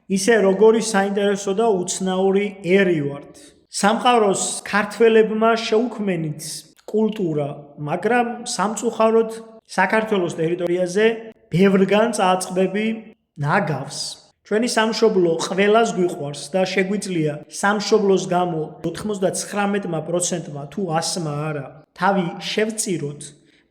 ისე როგორი საინტერესო და უცნაური ერი ვართ. სამყაროს ქართველებმა შეუქმნით კულტურა, მაგრამ სამწუხაროდ საქართველოს ტერიტორიაზე ბევრგან წააწყდები ნაგავს. ჩვენი სამშობლო ყველას გვიყვარს და შეგვიძლია სამშობლოს გამო 99%-მა თუ 100-მა არა თავი შევწიროთ,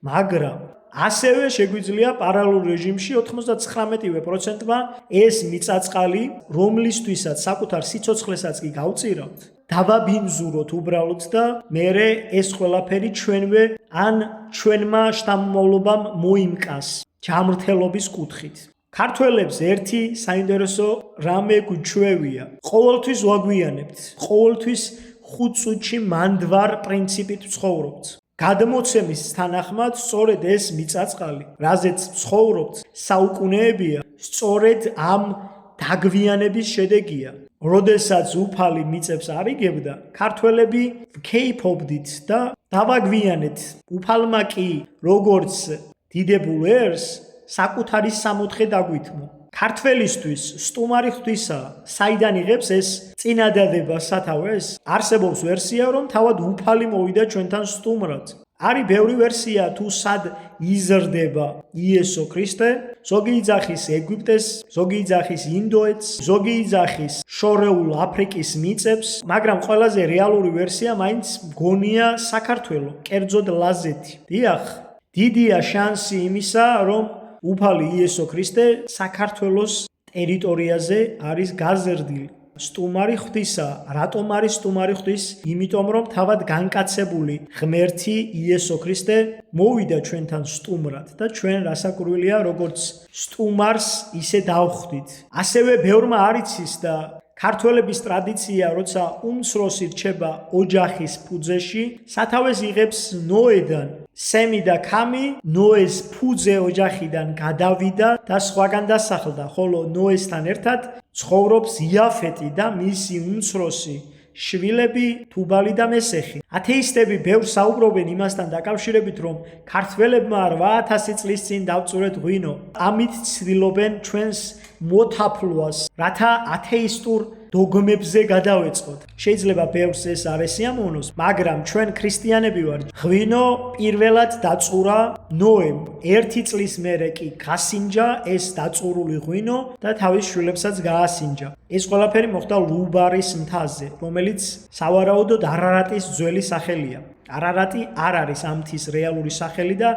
მაგრამ ასევე შეგვიძლია პარალელურ რეჟიმში 99%-მა ეს მიწაწყალი, რომლისთვისაც საკუთარ სიცოცხლესაც კი გავწირავთ, დავაბინძუროთ უბრალოდ და მერე ეს ყველაფერი ჩვენვე ან ჩვენმა შთამომავლობამ მოიმკას ჯამრთელობის კუთხით. ქართველებს ერთი საინტერესო რამე გვჩვევია. ყოველთვის ვაგვიანებთ, ყოველთვის 5 წუთში მანდვარ პრინციპით ვცხოვრობთ. გადმოცემის თანახმად სწორედ ეს მიწაწყალი, რაზეც ვცხოვრობთ, საუკუნეებია, სწორედ ამ დაგვიანების შედეგია. როდესაც უფალი მიწებს არ იგებდა, ქართველები ვქეიფობდით და დავაგვიანეთ. უფალმა კი, როგორც დიდებულ ერს, საკუთარი სამოთხე დაგვითმო. ქართველისთვის სტუმარი ღვთისაა, საიდან იღებს ეს წინადადება სათავეს? არსებობს ვერსია, რომ თავად უფალი მოვიდა ჩვენთან სტუმრად. არის ბევრი ვერსია თუ სად იზრდება იესო ქრისტე, ზოგი იძახის ეგვიპტეს, ზოგი იძახის ინდოეთს, ზოგი იძახის შორეულ აფრიკის მიწებს, მაგრამ ყველაზე რეალური ვერსია მაინც მგონია საქართველო, კერძოდ ლაზეთი. დიახ, დიდია შანსი იმისა, რომ უფალი იესო ქრისტე საქართველოს ტერიტორიაზე არის გაზრდილი. სტუმარი ღვთისა, რატომ არის სტუმარი ღვთის? იმიტომ რომ თავად განკაცებული ღმერთი იესო ქრისტე მოვიდა ჩვენთან სტუმრად და ჩვენ რასაკვირველია როგორც სტუმარს ისე დავხვდით. ასევე ბევრმა არ იცის და ქართველების ტრადიცია, როცა უმცროსი რჩება ოჯახის ფუძეში, სათავეს იღებს ნოედან. სემი და ქამი ნოეს ფუძე ოჯახიდან გადავიდა და სხვაგან დასახლდა, ხოლო ნოესთან ერთად ცხოვრობს იაფეტი და მისი უმცროსი შვილები თუბალი და მესეხი. ათეისტები ბევრს საუბრობენ იმასთან დაკავშირებით, რომ ქართველებმა 8000 წლის წინ დავწურეთ ღვინო. ამით ცდილობენ ჩვენს მოთაფლვას, რათა ათეისტურ დოგმებზე გადავეწყოთ. შეიძლება ბევრს ეს არ ესიამოვნოს, მაგრამ ჩვენ ქრისტიანები ვართ. ღვინო პირველად დაწურა ნოემ. 1 წლის მერე კი გასინჯა ეს დაწურული ღვინო და თავის შვილებსაც გაასინჯა. ეს ყველაფერი მოხდა ლუბარის მთაზე, რომელიც სავარაუდოდ არარატის ძველი სახელია. არარატი არ არის ამ მთის რეალური სახელი და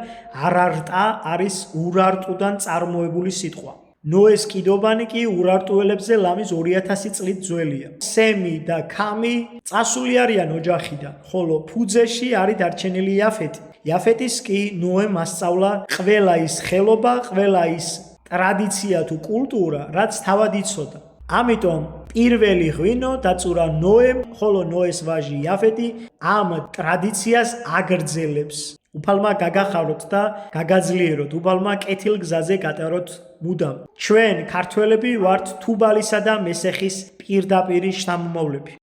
არარტა არის ურარტუდან წარმოებული სიტყვა. ნოეს კიდობანი კი ურარტუელებზე ლამის 2000 წლით ძველია. სემი და ქამი წასული არიან ოჯახიდან, ხოლო ფუძეში არის დარჩენილი იაფეტი. იაფეტის კი ნოემ ასწავლა ყველა ის ხელობა, ყველა ის ტრადიცია თუ კულტურა, რაც თავად იცოდა. ამიტომ პირველი ღვინო დაწურა ნოემ, ხოლო ნოეს ვაჟი იაფეტი ამ ტრადიციას აგრძელებს. უფალმა გაგახაროთ და გაგაძლიეროთ, უფალმა კეთილ გზაზე გატაროთ მუდამ. ჩვენ ქართველები ვართ თუბალისა და მესეხის პირდაპირი შთამომავლები.